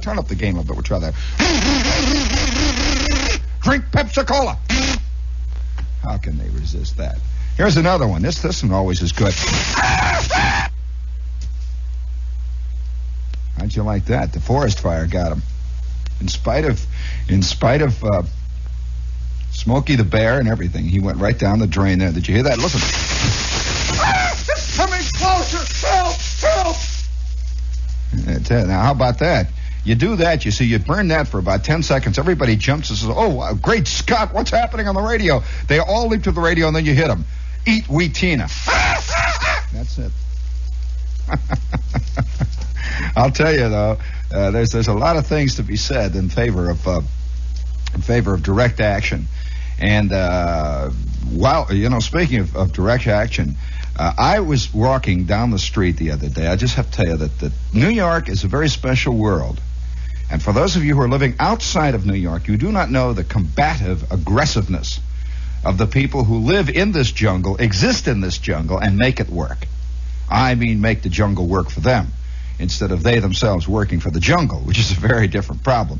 turn up the game a little bit. We'll try that. Drink Pepsi-Cola. How can they resist that? Here's another one. This one always is good. How'd you like that? The forest fire got him. In spite of Smokey the Bear and everything, he went right down the drain there. Did you hear that? Listen. It's coming closer. Help! Now, how about that? You do that, you see, you burn that for about 10 seconds. Everybody jumps and says, oh, great Scott, what's happening on the radio? They all leap to the radio, and then you hit them. Eat Wheatina. That's it. I'll tell you, though, there's a lot of things to be said in favor of direct action. And, speaking of direct action, I was walking down the street the other day. I just have to tell you that New York is a very special world. And for those of you who are living outside of New York, you do not know the combative aggressiveness of the people who live in this jungle, exist in this jungle, and make it work. I mean, make the jungle work for them, instead of they themselves working for the jungle, which is a very different problem.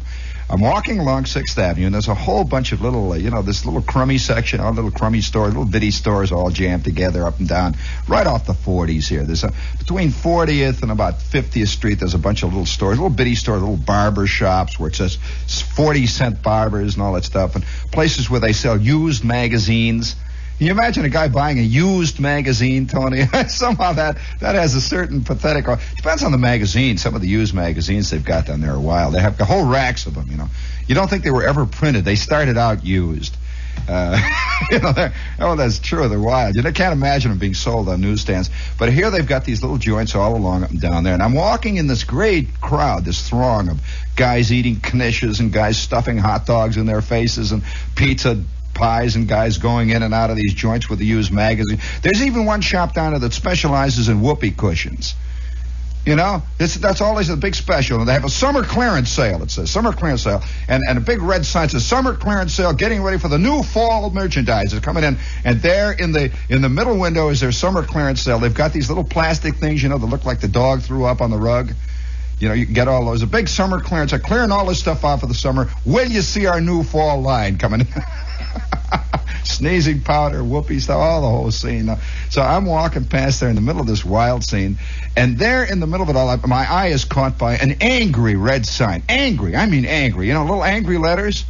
I'm walking along 6th Avenue, and there's a whole bunch of little, this little crummy section, all little crummy stores, little bitty stores all jammed together up and down, right off the 40s here. There's between 40th and about 50th Street, there's a bunch of little stores, little bitty stores, little barber shops where it says 40-cent barbers and all that stuff, and places where they sell used magazines. Can you imagine a guy buying a used magazine, Tony? Somehow that has a certain pathetic... Depends on the magazine. Some of the used magazines they've got down there a while. They have the whole racks of them, You don't think they were ever printed. They started out used. That's true. They're wild. You can't imagine them being sold on newsstands. But here they've got these little joints all along up and down there. And I'm walking in this great crowd, this throng of guys eating knishes and guys stuffing hot dogs in their faces and pizza pies and guys going in and out of these joints with the used magazine. There's even one shop down there that specializes in whoopee cushions. That's always a big special. And they have a summer clearance sale, it says. Summer clearance sale. And a big red sign says summer clearance sale, getting ready for the new fall merchandise. It's coming in. And there in the middle window is their summer clearance sale. They've got these little plastic things, that look like the dog threw up on the rug. You can get all those. A big summer clearance. They're clearing all this stuff off for the summer. Will you see our new fall line coming in? Sneezing powder, whoopee stuff, all the whole scene. So I'm walking past there in the middle of this wild scene, and there in the middle of it all, my eye is caught by an angry red sign. Angry, I mean angry. Little angry letters.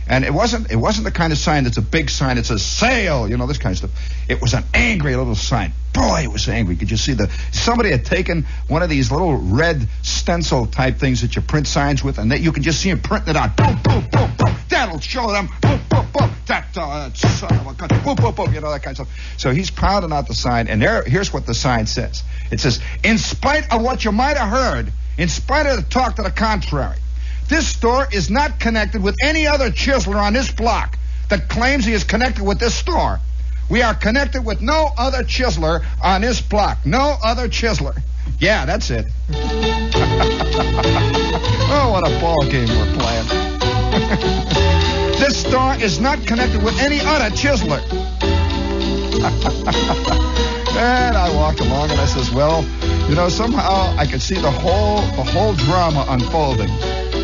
And it wasn't the kind of sign that's a big sign. It says sale, this kind of stuff. It was an angry little sign. Boy, it was angry. Could you see somebody had taken one of these little red stencil type things that you print signs with, and that you can just see him printing it out. Boom, boom, boom, boom. That'll show them. Boom, boom, boom. That son of a gun. Boom, boom, boom. That kind of stuff. So he's pounding out the sign, and here's what the sign says. It says, in spite of what you might have heard, in spite of the talk to the contrary, this store is not connected with any other chiseler on this block that claims he is connected with this store. We are connected with no other chiseler on this block. No other chiseler. Yeah, that's it. Oh, what a ball game we're playing. This store is not connected with any other chiseler. And I walked along and I says, well, somehow I could see the whole drama unfolding.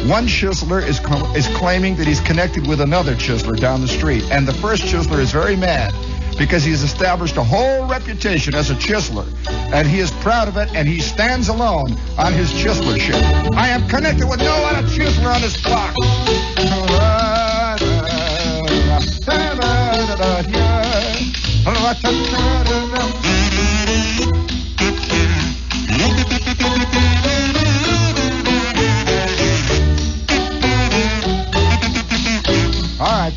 One chiseler is claiming that he's connected with another chiseler down the street, and the first chiseler is very mad because he's established a whole reputation as a chiseler, and he is proud of it, and he stands alone on his chiselership. I am connected with no other chiseler on this block. All right.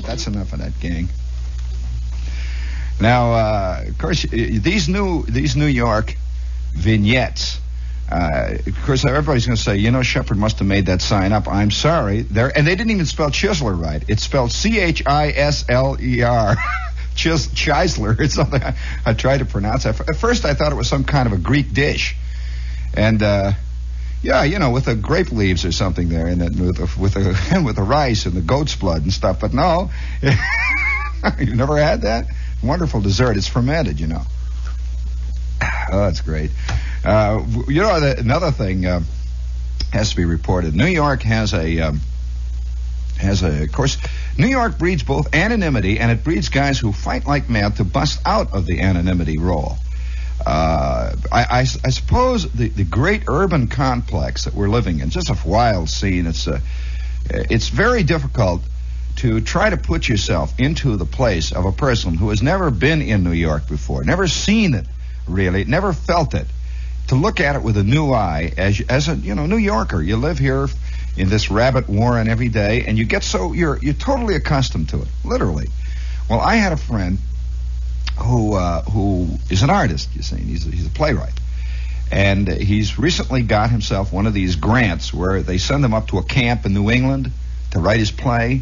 That's enough of that, gang. Now, of course, these New York vignettes. Of course, everybody's going to say, Shepard must have made that sign up. I'm sorry, and they didn't even spell chiseler right. It's spelled Chisler. Chisler. It's something I tried to pronounce. At first, I thought it was some kind of a Greek dish, and with the grape leaves or something there, and with the rice and the goat's blood and stuff. But no, you've never had that? Wonderful dessert. It's fermented, Oh, that's great. Another thing. has to be reported. New York has of course, New York breeds both anonymity and it breeds guys who fight like mad to bust out of the anonymity role. I suppose the great urban complex that we're living in, just a wild scene. It's very difficult to try to put yourself into the place of a person who has never been in New York before, never seen it, really, never felt it, to look at it with a new eye as a New Yorker. You live here in this rabbit warren every day, and you get you're totally accustomed to it, literally. Well, I had a friend who is an artist, you see. He's a playwright. And he's recently got himself one of these grants where they send him up to a camp in New England to write his play.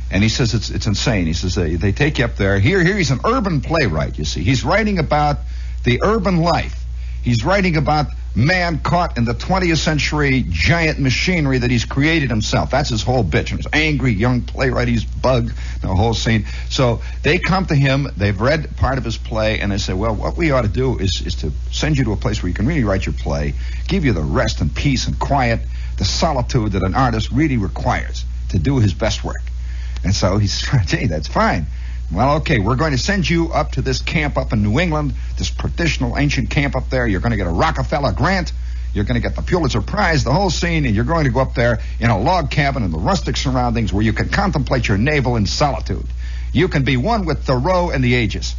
And he says it's insane. He says they take you up there. Here he's an urban playwright, you see. He's writing about the urban life. He's writing about man caught in the 20th century giant machinery that he's created himself. That's his whole bitch. And he's angry young playwright. He's bugged the whole scene. So they come to him. They've read part of his play, and they say, well, what we ought to do is to send you to a place where you can really write your play, give you the rest and peace and quiet, the solitude that an artist really requires to do his best work. And so he's, gee, that's fine. Well, okay, we're going to send you up to this camp up in New England, this traditional ancient camp up there. You're going to get a Rockefeller grant. You're going to get the Pulitzer Prize, the whole scene, and you're going to go up there in a log cabin in the rustic surroundings where you can contemplate your navel in solitude. You can be one with Thoreau and the ages.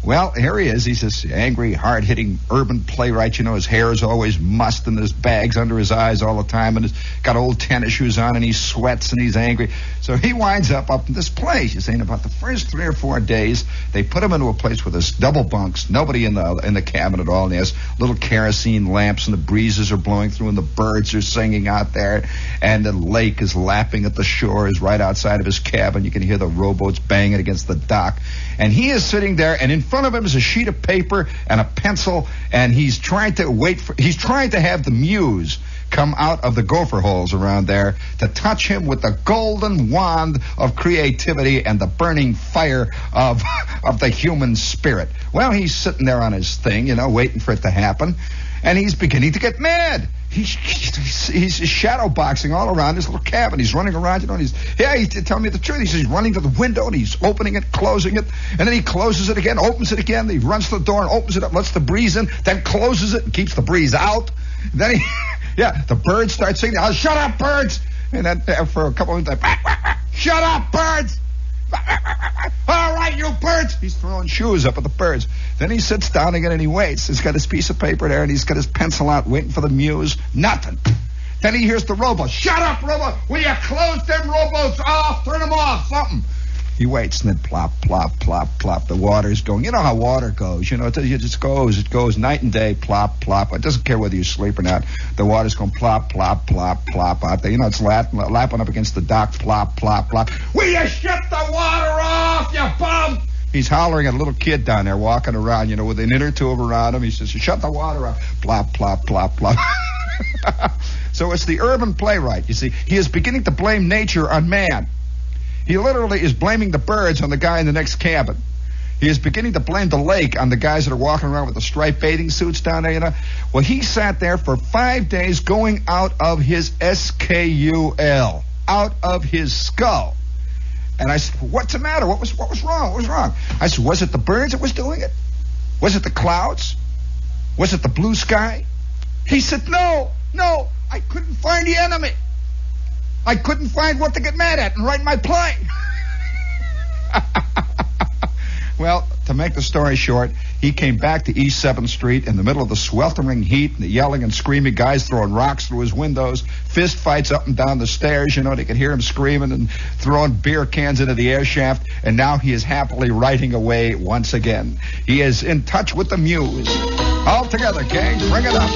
Well, here he is. He's this angry, hard-hitting urban playwright. His hair is always mussed and there's bags under his eyes all the time, and he's got old tennis shoes on, and he sweats and he's angry. So he winds up in this place. You see, in about the first 3 or 4 days, they put him into a place with this double bunks, nobody in the cabin at all, and he has little kerosene lamps, and the breezes are blowing through, and the birds are singing out there, and the lake is lapping at the shores right outside of his cabin. You can hear the rowboats banging against the dock, and he is sitting there, and in front of him is a sheet of paper and a pencil, and he's trying to have the muse come out of the gopher holes around there to touch him with the golden wand of creativity and the burning fire of the human spirit. Well, he's sitting there on his thing, waiting for it to happen, and he's beginning to get mad. He's shadow boxing all around his little cabin. He's running around, and he's telling me the truth. He says he's running to the window, and he's opening it, closing it, and then he closes it again, opens it again. He runs to the door and opens it up, lets the breeze in, then closes it and keeps the breeze out. Then the birds start singing. Oh, shut up, birds! And then for a couple of minutes, shut up, birds! All right, you birds! He's throwing shoes up at the birds. Then he sits down again and he waits. He's got his piece of paper there and he's got his pencil out waiting for the muse. Nothing. Then he hears the rowboat. Shut up, rowboat! Will you close them rowboats off? Turn them off, something. He waits and then plop, plop, plop, plop. The water's going. You know how water goes. It just goes. It goes night and day, plop, plop. It doesn't care whether you sleep or not. The water's going plop, plop, plop, plop out there. It's lapping up against the dock, plop, plop, plop. Will you shut the water off, you bum? He's hollering at a little kid down there walking around, with an inch or two around him. He says, shut the water off. Plop, plop, plop, plop. So it's the urban playwright, you see. He is beginning to blame nature on man. He literally is blaming the birds on the guy in the next cabin. He is beginning to blame the lake on the guys that are walking around with the striped bathing suits down there, Well, he sat there for 5 days going out of his SKUL, out of his skull. And I said, what's the matter? What was wrong? What was wrong? I said, was it the birds that was doing it? Was it the clouds? Was it the blue sky? He said, no, I couldn't find the enemy. I couldn't find what to get mad at and write my play. Well, to make the story short, he came back to East 7th Street in the middle of the sweltering heat and the yelling and screaming, guys throwing rocks through his windows, fist fights up and down the stairs, they could hear him screaming and throwing beer cans into the air shaft, and now he is happily writing away once again. He is in touch with the muse. All together, gang, bring it up.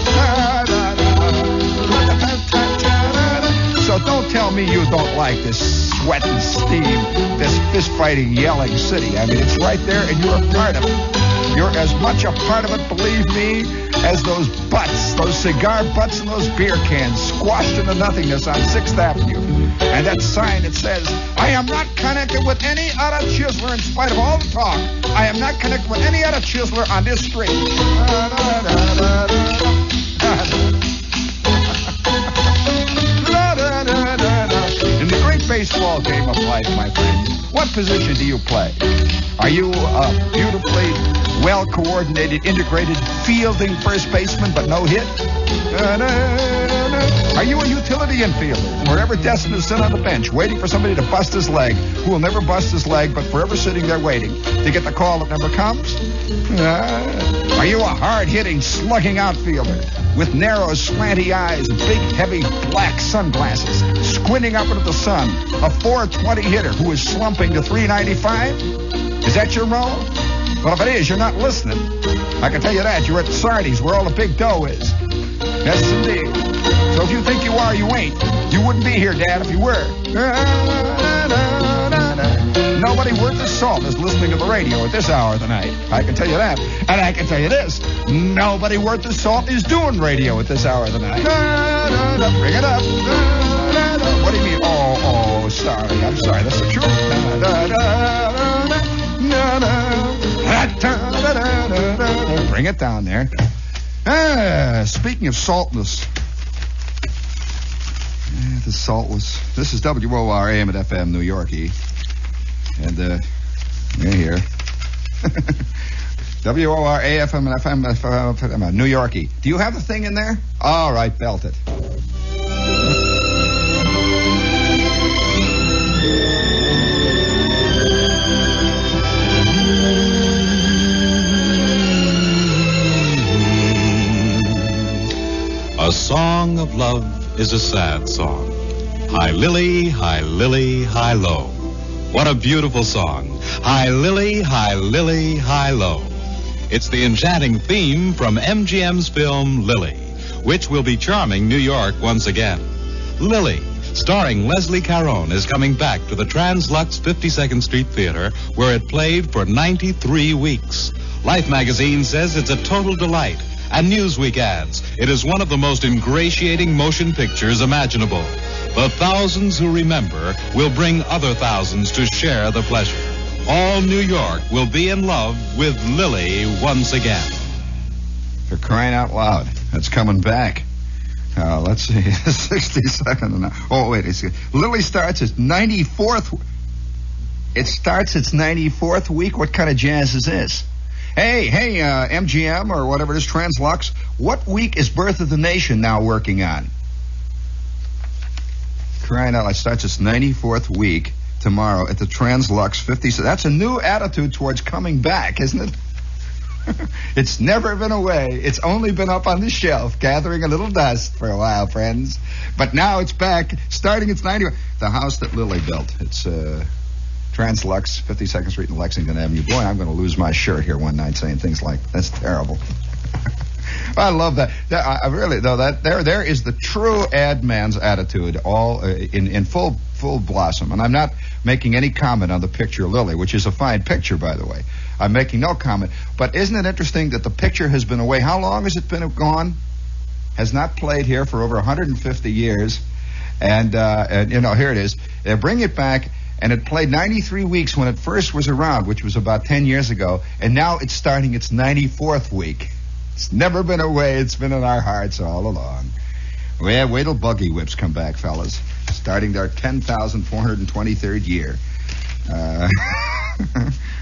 So don't tell me you don't like this sweat and steam, this fist-fighting, yelling city. I mean, it's right there, and you're a part of it. You're as much a part of it, believe me, as those butts, those cigar butts and those beer cans squashed into nothingness on 6th Avenue. And that sign that says, I am not connected with any other chiseler in spite of all the talk. I am not connected with any other chiseler on this street. baseball game of life, my friend. What position do you play? Are you a beautifully well-coordinated, integrated fielding first baseman but no hit? Are you a utility infielder, forever destined to sit on the bench, waiting for somebody to bust his leg, who will never bust his leg, but forever sitting there waiting to get the call that never comes? Are you a hard-hitting, slugging outfielder with narrow, slanty eyes and big, heavy, black sunglasses, squinting up into the sun, a 420 hitter who is slumping to 395? Is that your role? Well, if it is, you're not listening. I can tell you that. You're at Sardi's, where all the big dough is. Yes, indeed. So if you think you are, you ain't. You wouldn't be here, Dad, if you were. Nobody worth his salt is listening to the radio at this hour of the night. I can tell you that. And I can tell you this. Nobody worth his salt is doing radio at this hour of the night. Bring it up. What do you mean? Oh, sorry. I'm sorry. That's the truth. Bring it down there. Speaking of saltness. The saltless. This is WOR AM at FM New Yorkie. And, we're here. WOR AFM and FM New Yorkie. Do you have the thing in there? All right, belt it. A song of love is a sad song. High lily, high lily, high low. What a beautiful song. High lily, high lily, high low. It's the enchanting theme from MGM's film Lily, which will be charming New York once again. Lily, starring Leslie Caron, is coming back to the Translux 52nd Street Theater, where it played for 93 weeks. Life magazine says it's a total delight. And Newsweek adds, it is one of the most ingratiating motion pictures imaginable. The thousands who remember will bring other thousands to share the pleasure. All New York will be in love with Lily once again. For crying out loud, that's coming back. Let's see, 62nd. Oh, wait, Lily starts its 94th. It starts its 94th week? What kind of jazz is this? Hey, MGM or whatever it is, Translux, what week is Birth of the Nation now working on? Crying out loud, starts its 94th week tomorrow at the Translux 50. So that's a new attitude towards coming back, isn't it? It's never been away. It's only been up on the shelf, gathering a little dust for a while, friends. But now it's back, starting its 90th. The house that Lily built. It's Translux, 52nd Street and Lexington Avenue. Boy, I'm going to lose my shirt here one night saying things like, that's terrible. I love that. I really, though, that there is the true ad man's attitude, all in full blossom. And I'm not making any comment on the picture Lily, which is a fine picture, by the way. I'm making no comment. But isn't it interesting that the picture has been away? How long has it been gone? Has not played here for over 150 years. And you know, here it is. They bring it back. And it played 93 weeks when it first was around, which was about 10 years ago. And now it's starting its 94th week. It's never been away. It's been in our hearts all along. Well, wait till Buggy Whips come back, fellas. Starting their 10,423rd year.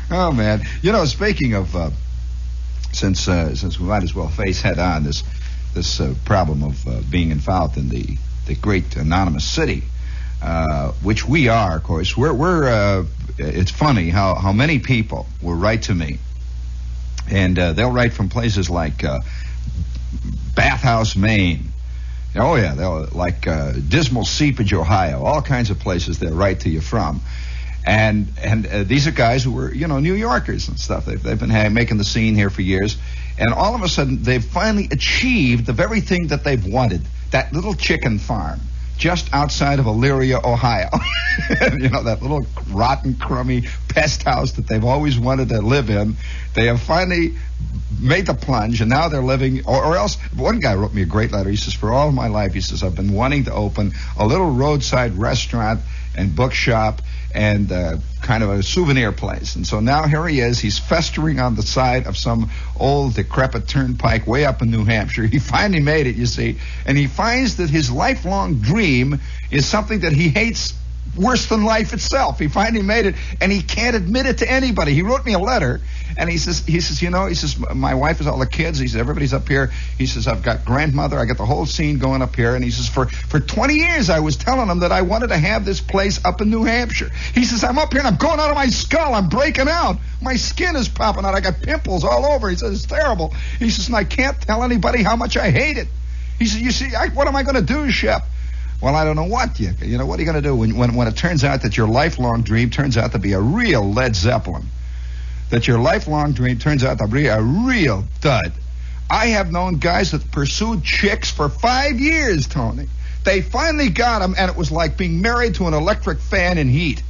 Oh, man. You know, speaking of, since we might as well face head on this problem of being involved in the great anonymous city, which we are, of course. We're it's funny how many people will write to me, and they'll write from places like Bathhouse, Maine. Oh yeah, they'll like Dismal Seepage, Ohio. All kinds of places they'll write to you from, and these are guys who were, you know, New Yorkers and stuff. They've been making the scene here for years, and all of a sudden they've finally achieved the very thing that they've wanted. That little chicken farm just outside of Elyria, Ohio. You know, that little rotten, crummy pest house that they've always wanted to live in. They have finally made the plunge, and now they're living, or else, one guy wrote me a great letter. He says, for all of my life, he says, I've been wanting to open a little roadside restaurant and bookshop and kind of a souvenir place. And so now here he is. He's festering on the side of some old decrepit turnpike way up in New Hampshire. He finally made it, you see. And he finds that his lifelong dream is something that he hates worse than life itself. He finally made it, and he can't admit it to anybody. He wrote me a letter, and he says, my wife is all the kids. He says, everybody's up here. He says, I've got grandmother. I got the whole scene going up here. And he says, for 20 years, I was telling him that I wanted to have this place up in New Hampshire. He says, I'm up here, and I'm going out of my skull. I'm breaking out. My skin is popping out. I got pimples all over. He says, it's terrible. He says, and I can't tell anybody how much I hate it. He said, you see, what am I going to do, Shep? Well, I don't know what. You know, what are you going to do when it turns out that your lifelong dream turns out to be a real Led Zeppelin? That your lifelong dream turns out to be a real dud. I have known guys that pursued chicks for 5 years, Tony. They finally got them, and it was like being married to an electric fan in heat.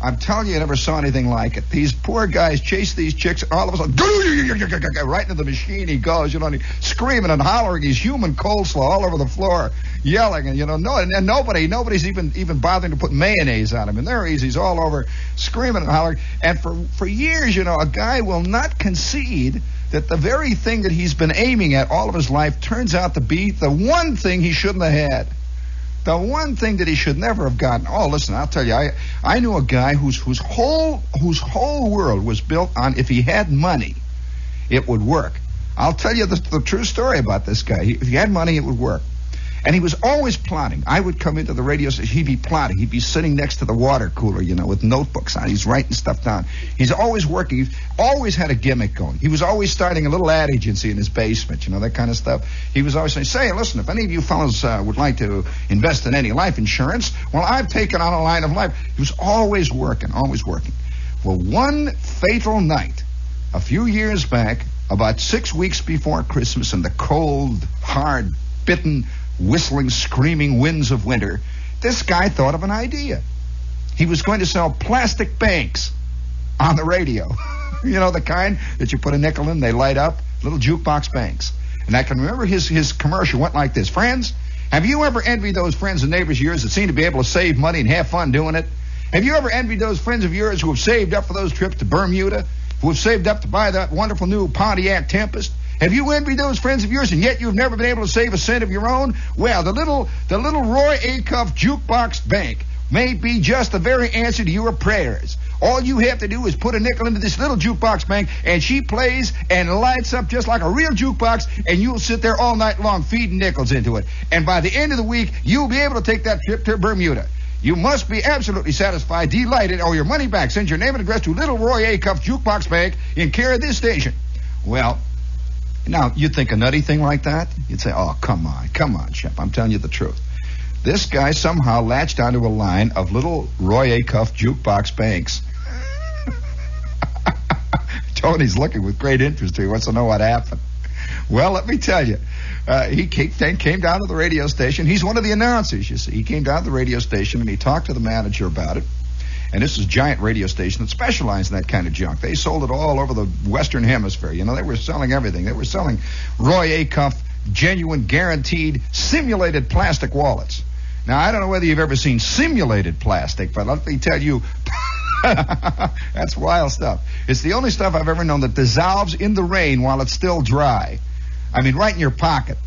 I'm telling you, I never saw anything like it. These poor guys chase these chicks, and all of a sudden, right into the machine he goes, and he's screaming and hollering. He's human coleslaw all over the floor, yelling, and and nobody's even bothering to put mayonnaise on him. And there he's all over screaming and hollering. And for years, a guy will not concede that the very thing that he's been aiming at all of his life turns out to be the one thing he shouldn't have had. The one thing that he should never have gotten. Oh, listen, I'll tell you, I knew a guy whose whole world was built on if he had money, it would work. I'll tell you the true story about this guy. If he had money, it would work. And he was always plotting. I would come into the radio station. He'd be plotting. He'd be sitting next to the water cooler, with notebooks on. He's writing stuff down. He's always working. He's always had a gimmick going. He was always starting a little ad agency in his basement, that kind of stuff. He was always saying, say, listen, if any of you fellas would like to invest in any life insurance, well, I've taken on a line of life. He was always working, always working. Well, one fatal night, a few years back, about 6 weeks before Christmas, in the cold, hard, bitten, whistling, screaming winds of winter, this guy thought of an idea. He was going to sell plastic banks on the radio. The kind that you put a nickel in, they light up, little jukebox banks. And I can remember his commercial went like this. Friends, have you ever envied those friends and neighbors of yours that seem to be able to save money and have fun doing it? Have you ever envied those friends of yours who have saved up for those trips to Bermuda, who have saved up to buy that wonderful new Pontiac Tempest? Have you envied those friends of yours, and yet you've never been able to save a cent of your own? Well, the little Roy Acuff Jukebox Bank may be just the very answer to your prayers. All you have to do is put a nickel into this little jukebox bank, and she plays and lights up just like a real jukebox, and you'll sit there all night long feeding nickels into it. And by the end of the week, you'll be able to take that trip to Bermuda. You must be absolutely satisfied, delighted, or your money back. Send your name and address to Little Roy Acuff Jukebox Bank in care of this station. Well, now, you'd think a nutty thing like that? You'd say, oh, come on, Shep, I'm telling you the truth. This guy somehow latched onto a line of Little Roy Acuff Jukebox Banks. Tony's looking with great interest here. He wants to know what happened. Well, let me tell you, he came down to the radio station. He's one of the announcers, you see. He came down to the radio station, and he talked to the manager about it. And this is a giant radio station that specialized in that kind of junk. They sold it all over the Western Hemisphere. They were selling everything. They were selling Roy Acuff, genuine, guaranteed, simulated plastic wallets. Now, I don't know whether you've ever seen simulated plastic, but let me tell you, that's wild stuff. It's the only stuff I've ever known that dissolves in the rain while it's still dry. I mean, right in your pocket.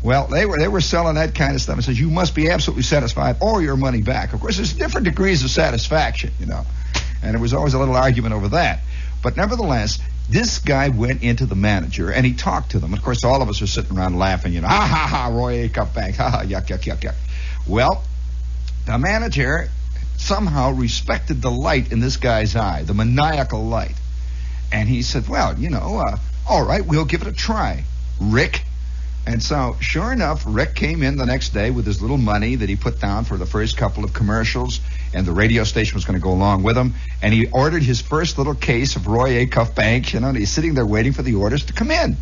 Well, they were selling that kind of stuff. It says you must be absolutely satisfied or your money back. Of course, there's different degrees of satisfaction, and there was always a little argument over that. But nevertheless, this guy went into the manager and he talked to them. Of course, all of us are sitting around laughing, ha ha ha, Roy Acuff Bank, ha ha, yuck, yuck, yuck, yuck. Well, the manager somehow respected the light in this guy's eye, the maniacal light. And he said, well, all right, we'll give it a try, Rick. And so, sure enough, Rick came in the next day with his little money that he put down for the first couple of commercials, and the radio station was going to go along with him. And he ordered his first little case of Roy Acuff Banks, and he's sitting there waiting for the orders to come in.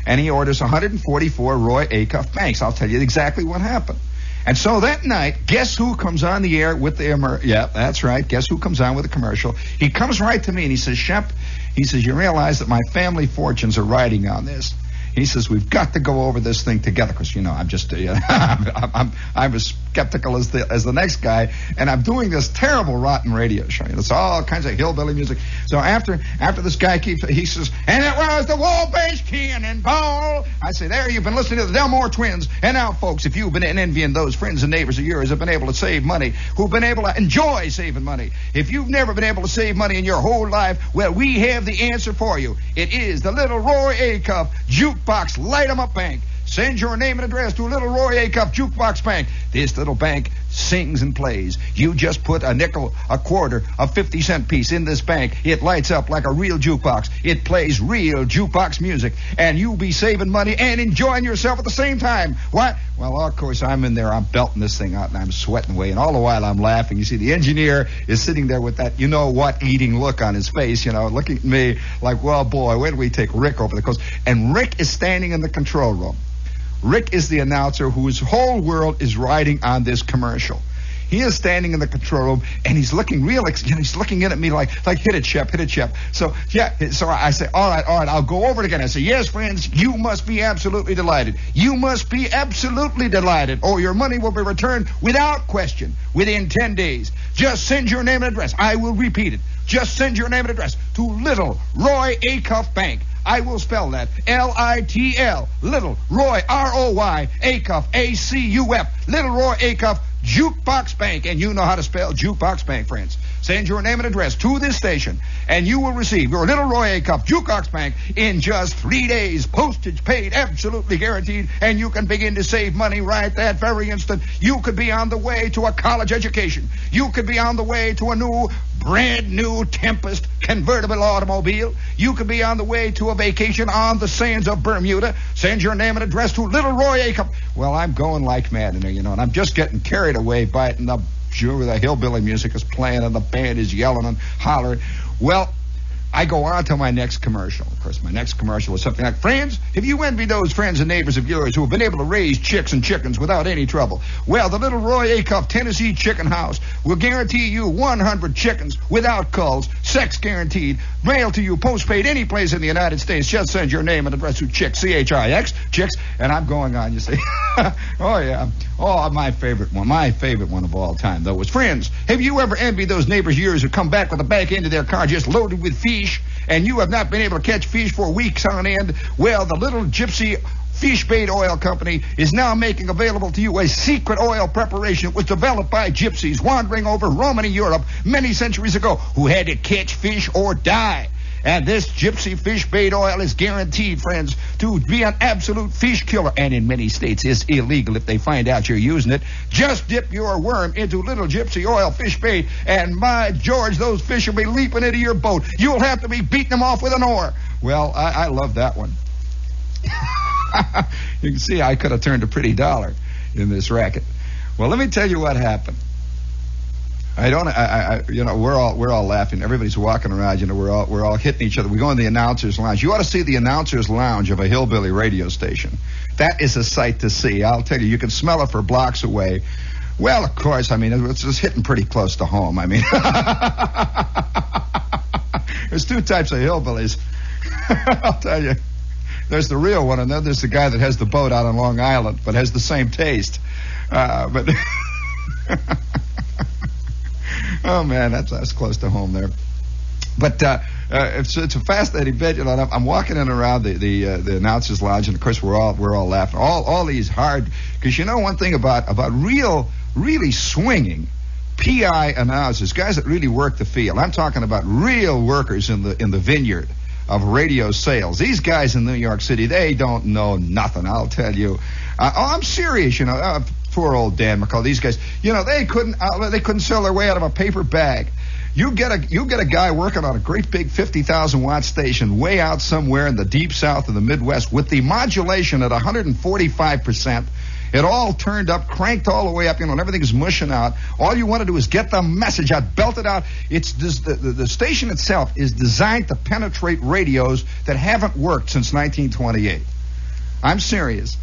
And he orders 144 Roy Acuff Banks. I'll tell you exactly what happened. And so that night, guess who comes on the air with the yeah, that's right. Guess who comes on with the commercial? He comes right to me and he says, Shep, you realize that my family fortunes are riding on this. He says, we've got to go over this thing together because, I'm just, I'm as skeptical as the next guy, and I'm doing this terrible, rotten radio show. It's all kinds of hillbilly music. So after this guy he says, and it was the Wabash Cannonball. I say, there, you've been listening to the Delmore Twins. And now, folks, if you've been envying those friends and neighbors of yours who've been able to save money, who've been able to enjoy saving money, if you've never been able to save money in your whole life, well, we have the answer for you. It is the Little Roy Acuff Jukebox Light 'em Up Bank. Send your name and address to Little Roy Acuff Jukebox Bank. This little bank sings and plays. You just put a nickel, a quarter, a 50-cent piece in this bank. It lights up like a real jukebox. It plays real jukebox music. And you'll be saving money and enjoying yourself at the same time. What? Well, of course, I'm in there. I'm belting this thing out, and I'm sweating away. And all the while, I'm laughing. You see, the engineer is sitting there with that you-know-what-eating look on his face, looking at me like, well, boy, when do we take Rick over the coast? And Rick is standing in the control room. Rick is the announcer whose whole world is riding on this commercial. He is standing in the control room, and he's looking he's looking in at me like hit it, Shep. So I say, all right, I'll go over it again. I say, yes, friends, you must be absolutely delighted. You must be absolutely delighted, or your money will be returned without question within 10 days. Just send your name and address. I will repeat it. Just send your name and address to Little Roy Acuff Bank. I will spell that Little, Little Roy, R-O-Y, Acuff, A-C-U-F, Little Roy Acuff Jukebox Bank. And you know how to spell Jukebox Bank, friends. Send your name and address to this station, and you will receive your Little Roy Acuff Jukebox Bank in just 3 days. Postage paid, absolutely guaranteed, and you can begin to save money right that very instant. You could be on the way to a college education. You could be on the way to a brand new Tempest convertible automobile. You could be on the way to a vacation on the sands of Bermuda. Send your name and address to Little Roy Acuff. Well, I'm going like mad in there, and I'm just getting carried away by it, and the hillbilly music is playing, and the band is yelling and hollering. Well, I go on to my next commercial. Of course, my next commercial is something like, friends, have you envied those friends and neighbors of yours who have been able to raise chicks and chickens without any trouble? Well, the Little Roy Acuff Tennessee Chicken House will guarantee you 100 chickens without culls, sex guaranteed, mailed to you postpaid any place in the United States. Just send your name and address to Chicks, C-H-I-X, Chicks, and I'm going on, you see. Oh, yeah. Oh, my favorite one of all time, though, was, friends, have you ever envied those neighbors of yours who come back with the back end of their car just loaded with fish, and you have not been able to catch fish for weeks on end? Well, the Little Gypsy Fish Bait Oil Company is now making available to you a secret oil preparation that was developed by gypsies wandering over Romany Europe many centuries ago who had to catch fish or die. And this gypsy fish bait oil is guaranteed, friends, to be an absolute fish killer. And in many states, it's illegal if they find out you're using it. Just dip your worm into Little Gypsy Oil Fish Bait, and my George, those fish will be leaping into your boat. You'll have to be beating them off with an oar. Well, I love that one. You can see I could have turned a pretty dollar in this racket. Well, let me tell you what happened. We're all laughing. Everybody's walking around. We're all hitting each other. We go in the announcer's lounge. You ought to see the announcer's lounge of a hillbilly radio station. That is a sight to see. I'll tell you, you can smell it for blocks away. Well, of course, it's just hitting pretty close to home. There's two types of hillbillies. I'll tell you. There's the real one, and then there's the guy that has the boat out on Long Island, but has the same taste. Oh, man, that's close to home there. But it's a fascinating bit. I'm walking in around the announcer's lounge, and of course we're all laughing. All these hard, because one thing about really swinging PI announcers, guys that really work the field. I'm talking about real workers in the vineyard of radio sales. These guys in New York City, they don't know nothing, I'll tell you. I'm serious, poor old Dan McCall. These guys, they couldn't sell their way out of a paper bag. You get a guy working on a great big 50,000 watt station way out somewhere in the deep south of the Midwest with the modulation at 145%. It all turned up, cranked all the way up, and everything is mushing out. All you want to do is get the message out, belt it out. It's the station itself is designed to penetrate radios that haven't worked since 1928. I'm serious.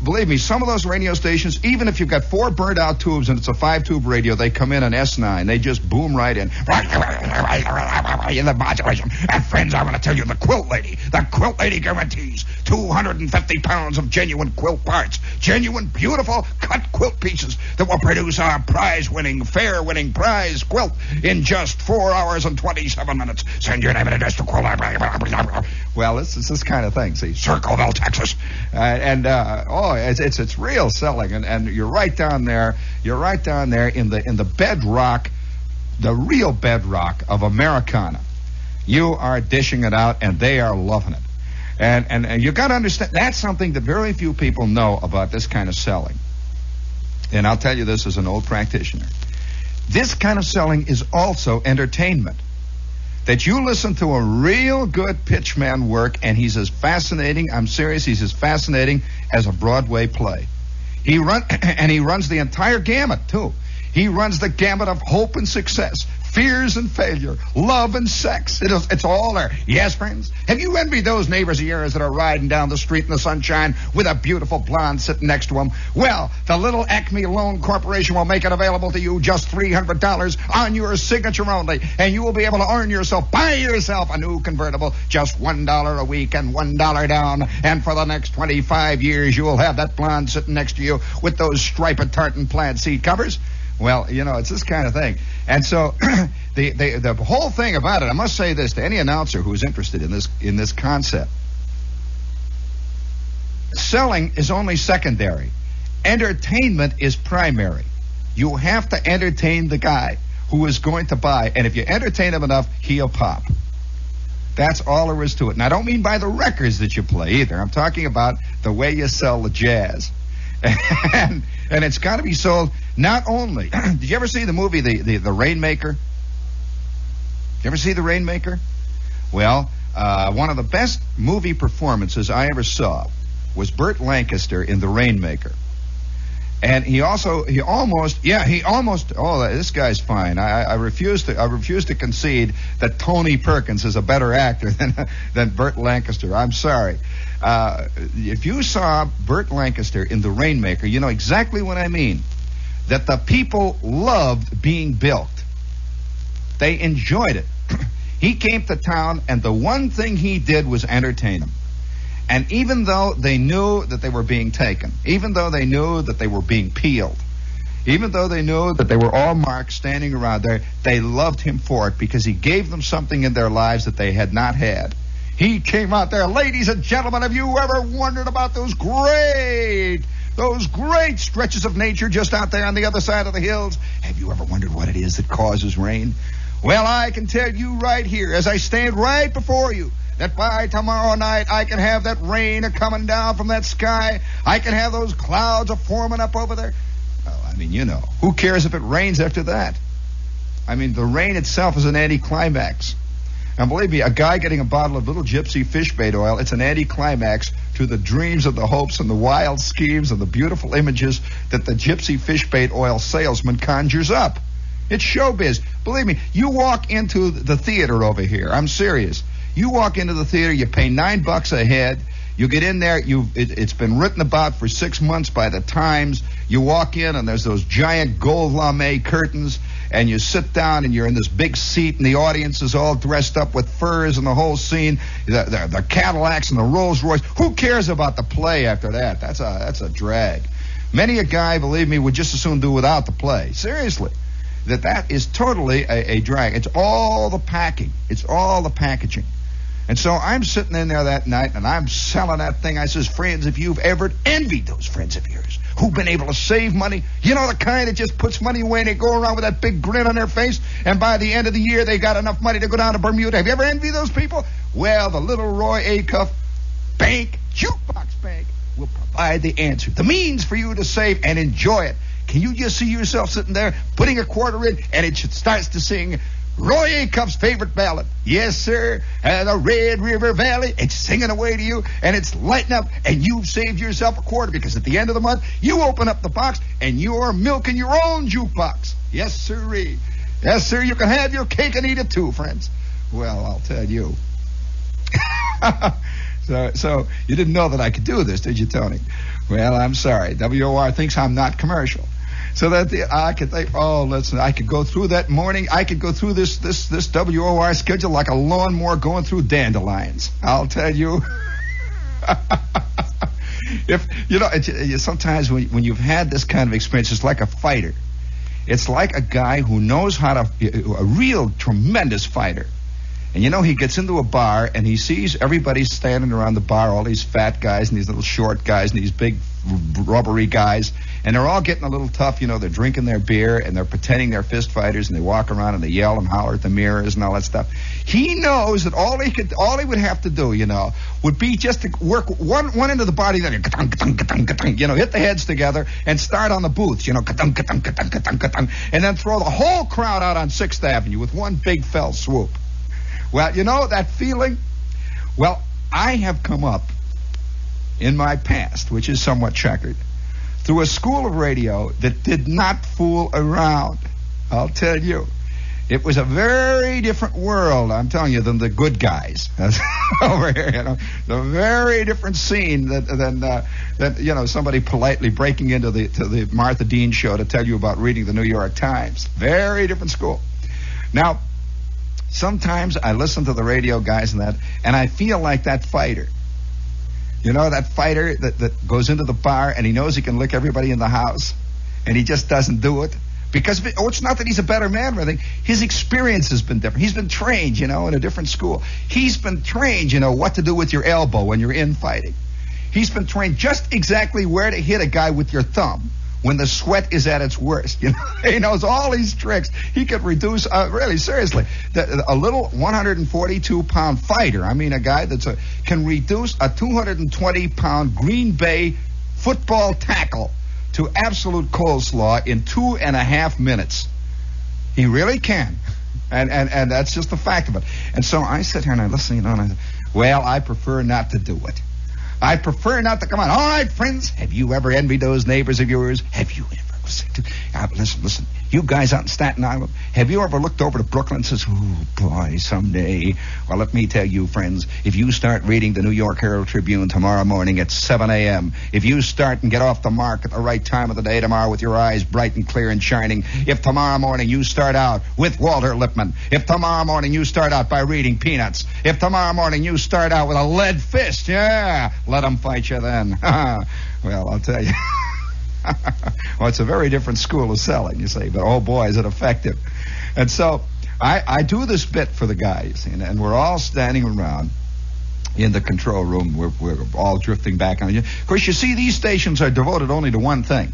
Believe me, some of those radio stations, even if you've got 4 burned out tubes and it's a 5-tube radio, they come in on S9. They just boom right in. In the modulation. And friends, I want to tell you, the Quilt Lady guarantees 250 pounds of genuine quilt parts. Genuine, beautiful, cut quilt pieces that will produce our prize-winning, fair-winning prize quilt in just 4 hours and 27 minutes. Send your name and address to Quilt. Well, it's this kind of thing. See, Circleville, Texas. It's real selling, and you're right down there. You're right down there in the bedrock, the real bedrock of Americana. You are dishing it out, and they are loving it. And you got to understand, that's something that very few people know about this kind of selling. And I'll tell you this as an old practitioner. This kind of selling is also entertainment. That you listen to a real good pitchman work, and he's as fascinating, I'm serious, he's as fascinating as a Broadway play. He runs the entire gamut, too. He runs the gamut of hope and success, fears and failure, love and sex. It's all there. Yes, friends? Have you envied those neighbors of yours that are riding down the street in the sunshine with a beautiful blonde sitting next to them? Well, the little Acme Loan Corporation will make it available to you, just $300 on your signature only, and you will be able to buy yourself a new convertible, just $1 a week and $1 down, and for the next 25 years you will have that blonde sitting next to you with those striped tartan plaid seat covers. Well, it's this kind of thing. And so the whole thing about it, I must say this to any announcer who's interested in this concept. Selling is only secondary. Entertainment is primary. You have to entertain the guy who is going to buy, and if you entertain him enough, he'll pop. That's all there is to it. And I don't mean by the records that you play either. I'm talking about the way you sell the jazz. And it's got to be sold not only... Did you ever see the movie The Rainmaker? Did you ever see The Rainmaker? Well, one of the best movie performances I ever saw was Burt Lancaster in The Rainmaker. And he almost, this guy's fine. I refuse to concede that Tony Perkins is a better actor than Burt Lancaster. I'm sorry. If you saw Burt Lancaster in The Rainmaker, you know exactly what I mean. That the people loved being bilked. They enjoyed it. He came to town, and the one thing he did was entertain them. And even though they knew that they were being taken, even though they knew that they were being peeled, even though they knew that they were all marks standing around there, they loved him for it because he gave them something in their lives that they had not had. He came out there. Ladies and gentlemen, have you ever wondered about those great stretches of nature just out there on the other side of the hills? Have you ever wondered what it is that causes rain? Well, I can tell you right here, as I stand right before you, that by tomorrow night I can have that rain a-coming down from that sky. I can have those clouds a-forming up over there. Well, I mean, who cares if it rains after that? I mean, the rain itself is an anticlimax. And believe me, a guy getting a bottle of Little Gypsy fish bait oil, it's an anticlimax to the dreams and the hopes and the wild schemes and the beautiful images that the Gypsy fish bait oil salesman conjures up. It's showbiz. Believe me, you walk into the theater over here. I'm serious. You walk into the theater, you pay $9 a head. You get in there, it's been written about for 6 months by the Times. You walk in, and there's those giant gold lame curtains, and you sit down, and you're in this big seat, and the audience is all dressed up with furs and the whole scene, the Cadillacs and the Rolls Royce. Who cares about the play after that? That's a drag. Many a guy, believe me, would just as soon do without the play. Seriously. That is totally a drag. It's all the packing. It's all the packaging. And so I'm sitting in there that night, and I'm selling that thing. I says, friends, if you've ever envied those friends of yours who've been able to save money, the kind that just puts money away and they go around with that big grin on their face, and by the end of the year they got enough money to go down to Bermuda. Have you ever envied those people? Well, the little Roy Acuff Jukebox Bank will provide the answer, the means for you to save and enjoy it. Can you just see yourself sitting there, putting a quarter in, and it starts to sing Roy Acuff's favorite ballad? Yes, sir. The Red River Valley. It's singing away to you, and it's lighting up, and you've saved yourself a quarter because at the end of the month, you open up the box, and you're milking your own jukebox. Yes, sirree. Yes, sir. You can have your cake and eat it too, friends. Well, I'll tell you. So you didn't know that I could do this, did you, Tony? Well, I'm sorry. WOR thinks I'm not commercial. So that I could think, oh, listen, I could go through that morning. I could go through this WOR schedule like a lawnmower going through dandelions. I'll tell you. If you know, sometimes when you've had this kind of experience, it's like a fighter. It's like a guy who knows how to, a real tremendous fighter. And you know, he gets into a bar and he sees everybody standing around the bar, all these fat guys and these little short guys and these big rubbery guys, and they're all getting a little tough. You know, they're drinking their beer and they're pretending they're fist fighters and they walk around and they yell and holler at the mirrors and all that stuff. He knows that all he would have to do, you know, would be just to work one end of the body, then you know, hit the heads together and start on the booths, you know, and then throw the whole crowd out on 6th Avenue with one big fell swoop. Well, you know that feeling? Well, I have come up in my past, which is somewhat checkered, through a school of radio that did not fool around. I'll tell you. It was a very different world, I'm telling you, than the good guys over here. You know, a very different scene than you know, somebody politely breaking into the Martha Dean show to tell you about reading the New York Times. Very different school. Now, sometimes I listen to the radio guys and I feel like that fighter. You know, that fighter that goes into the bar and he knows he can lick everybody in the house, and he just doesn't do it. Because, it's not that he's a better man or anything. His experience has been different. He's been trained, you know, in a different school. He's been trained, you know, what to do with your elbow when you're infighting. He's been trained just exactly where to hit a guy with your thumb when the sweat is at its worst. You know, he knows all these tricks. He could reduce, really, seriously, a little 142-pound fighter. I mean, a guy can reduce a 220-pound Green Bay football tackle to absolute coleslaw in 2.5 minutes. He really can. And that's just the fact of it. And so I sit here and I listen, you know, and I say, well, I prefer not to do it. I prefer not to come on. All right, friends, have you ever envied those neighbors of yours? Have you ever listen, you guys out in Staten Island, have you ever looked over to Brooklyn and says, oh, boy, someday? Well, let me tell you, friends, if you start reading the New York Herald Tribune tomorrow morning at 7 a.m., if you start and get off the mark at the right time of the day tomorrow with your eyes bright and clear and shining, if tomorrow morning you start out with Walter Lippmann, if tomorrow morning you start out by reading Peanuts, if tomorrow morning you start out with a lead fist, yeah, let them fight you then. Well, I'll tell you. Well, it's a very different school of selling, you see, but oh boy, is it effective. And so I do this bit for the guys, and we're all standing around in the control room. We're all drifting back on you. Of course, you see, these stations are devoted only to one thing.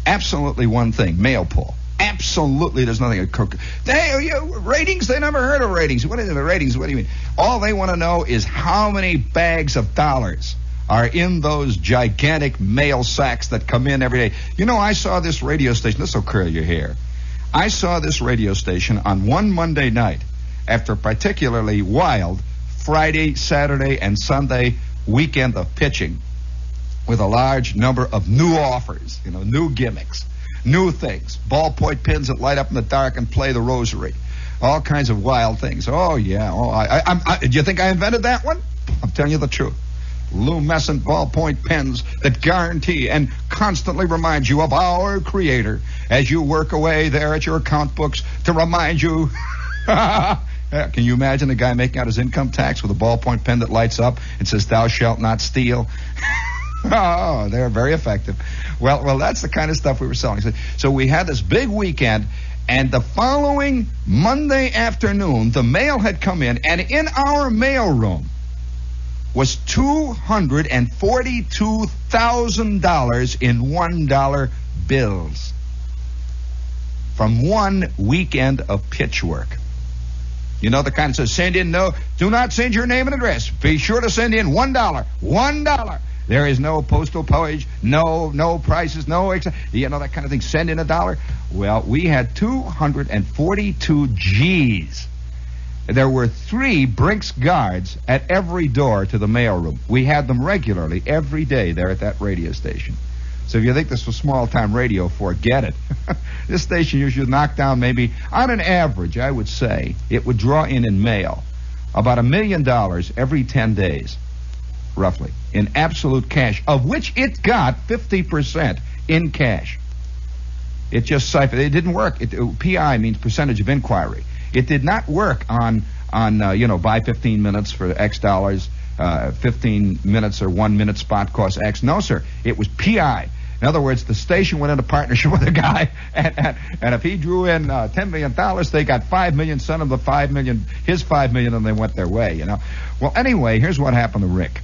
Absolutely one thing, mail pull. Absolutely, there's nothing. Ratings, they never heard of ratings. What are the ratings? What do you mean? All they want to know is how many bags of dollars are in those gigantic mail sacks that come in every day. You know, I saw this radio station. This will curl your hair. I saw this radio station on one Monday night after a particularly wild Friday, Saturday, and Sunday weekend of pitching with a large number of new offers, you know, new gimmicks, new things, ballpoint pins that light up in the dark and play the rosary, all kinds of wild things. Oh, yeah. Oh, do you think I invented that one? I'm telling you the truth. Lumescent ballpoint pens that guarantee and constantly remind you of our Creator as you work away there at your account books to remind you. Can you imagine a guy making out his income tax with a ballpoint pen that lights up and says, "Thou shalt not steal"? Oh, they're very effective. Well, that's the kind of stuff we were selling. So we had this big weekend, and the following Monday afternoon, the mail had come in, and in our mail room was $242,000 in $1 bills from one weekend of pitch work. You know, the kind that says, do not send your name and address. Be sure to send in $1. $1. There is no postal page, no prices, you know, that kind of thing. Send in $1. Well, we had 242 G's. There were 3 Brinks guards at every door to the mailroom. We had them regularly every day there at that radio station. So if you think this was small-time radio, forget it. This station usually knocked down maybe, on an average, I would say, it would draw in mail about $1 million every 10 days. roughly, in absolute cash, of which it got 50% in cash. It just siphoned. It didn't work. PI means percentage of inquiry. It did not work on buy 15 minutes for X dollars, 15 minutes or 1 minute spot costs X. No, sir. It was PI. In other words, the station went into partnership with a guy, and if he drew in $10 million, they got $5 million, sent him the $5 million, his $5 million, and they went their way, you know. Well, anyway, here's what happened to Rick.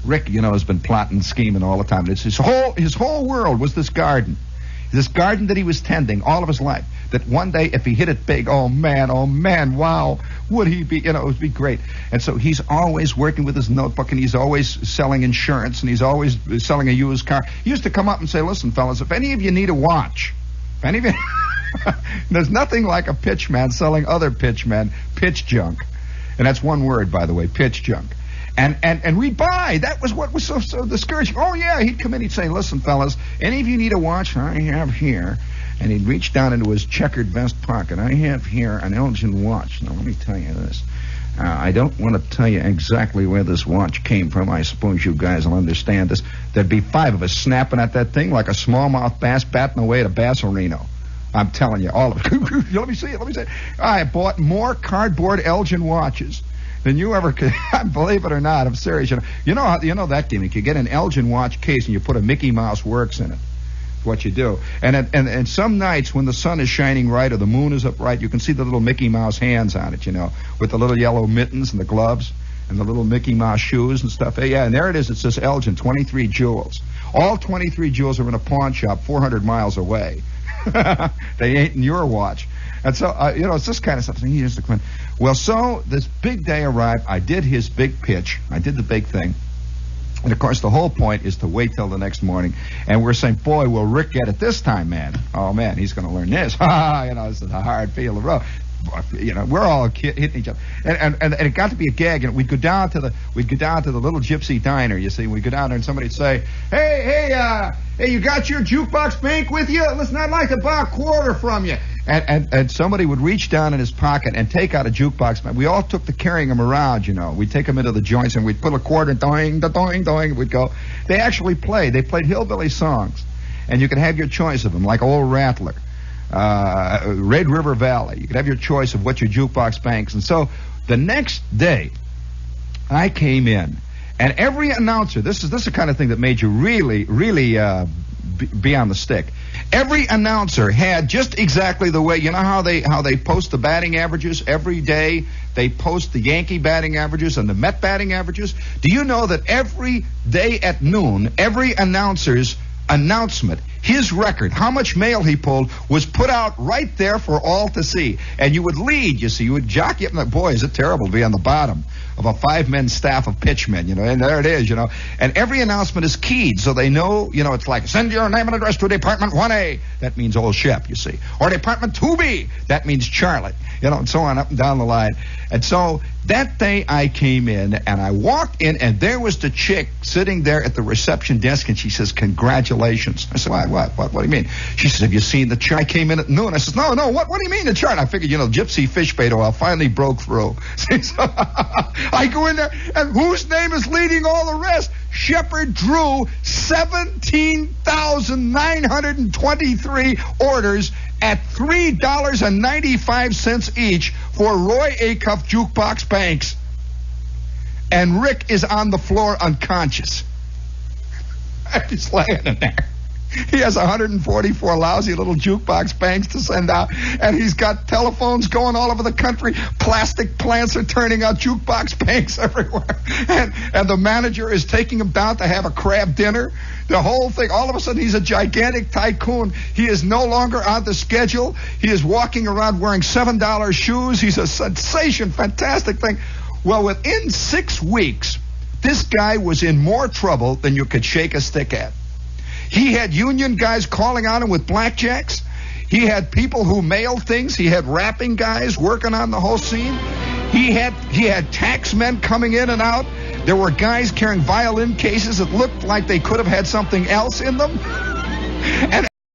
Rick, has been plotting, scheming all the time. It's his whole world was this garden that he was tending all of his life. That one day, if he hit it big, oh man, wow, would he be, it would be great. And so he's always working with his notebook, and he's always selling insurance, and he's always selling a used car. He used to come up and say, listen, fellas, if any of you need a watch, if any of you, there's nothing like a pitchman selling other pitchmen pitch junk. And that's one word, by the way, pitch junk. And we'd buy. That was what was so discouraging. Oh, yeah, he'd come in, he'd say, listen, fellas, any of you need a watch? I have here. And he'd reach down into his checkered vest pocket. I have here an Elgin Watch. Now, let me tell you this. I don't want to tell you exactly where this watch came from. I suppose you guys will understand this. There'd be 5 of us snapping at that thing like a smallmouth bass batting away at a Basserino. I'm telling you, all of it. Let me see it. I bought more cardboard Elgin watches than you ever could. Believe it or not, I'm serious. You know that gimmick. You get an Elgin watch case and you put a Mickey Mouse Works in it. That's what you do. And some nights when the sun is shining right or the moon is up right, you can see the little Mickey Mouse hands on it, with the little yellow mittens and the gloves and the little Mickey Mouse shoes and stuff. Yeah, and there it is. It says Elgin, 23 jewels. All 23 jewels are in a pawn shop 400 miles away. They ain't in your watch. And so, it's this kind of stuff. Well, so this big day arrived. I did his big pitch. I did the big thing. And, of course, the whole point is to wait till the next morning. And we're saying, boy, will Rick get it this time, man. Oh, man, he's going to learn this. This is a hard field of road. We're all hitting each other. And it got to be a gag. And we'd go down to the little gypsy diner, you see. We'd go down there and somebody'd say, hey, you got your jukebox bank with you? Listen, I'd like to buy a quarter from you. And somebody would reach down in his pocket and take out a jukebox. We all took to carrying them around, We'd take them into the joints and we'd put a quarter, doing, doing, doing, we'd go. They actually played. They played hillbilly songs. And you could have your choice of them, like Old Rattler, Red River Valley. You could have your choice of what your jukebox banks. And so the next day, I came in, and every announcer, this is the kind of thing that made you really, really be on the stick. Every announcer had just exactly the way, how they post the batting averages every day. They post the Yankee batting averages and the Met batting averages. Do you know that every day at noon, every announcer's announcement, his record, how much mail he pulled, was put out right there for all to see. And you would lead, you would jockey up, and boy, is it terrible to be on the bottom of a 5-man staff of pitchmen, and there it is, And every announcement is keyed, so they know, it's like, send your name and address to Department 1A. That means Old Shep, you see. Or Department 2B. That means Charlotte, and so on up and down the line. And so that day I came in, and I walked in, and there was the chick sitting there at the reception desk, and she says, congratulations. I said, what do you mean? She says, have you seen the chart? I came in at noon. I says, no, what do you mean the chart? I figured, gypsy fish bait oil finally broke through. So I go in there, and whose name is leading all the rest? Shepard drew 17,923 orders at $3.95 each for Roy Acuff Jukebox Banks. And Rick is on the floor unconscious. He's laying in there. He has 144 lousy little jukebox banks to send out, and he's got telephones going all over the country. Plastic plants are turning out jukebox banks everywhere. And the manager is taking him down to have a crab dinner. The whole thing, all of a sudden, he's a gigantic tycoon. He is no longer on the schedule. He is walking around wearing $7 shoes. He's a sensation, fantastic thing. Well, within 6 weeks, this guy was in more trouble than you could shake a stick at. He had union guys calling on him with blackjacks. He had people who mailed things. He had rapping guys working on the whole scene. He had tax men coming in and out. There were guys carrying violin cases that looked like they could have had something else in them. And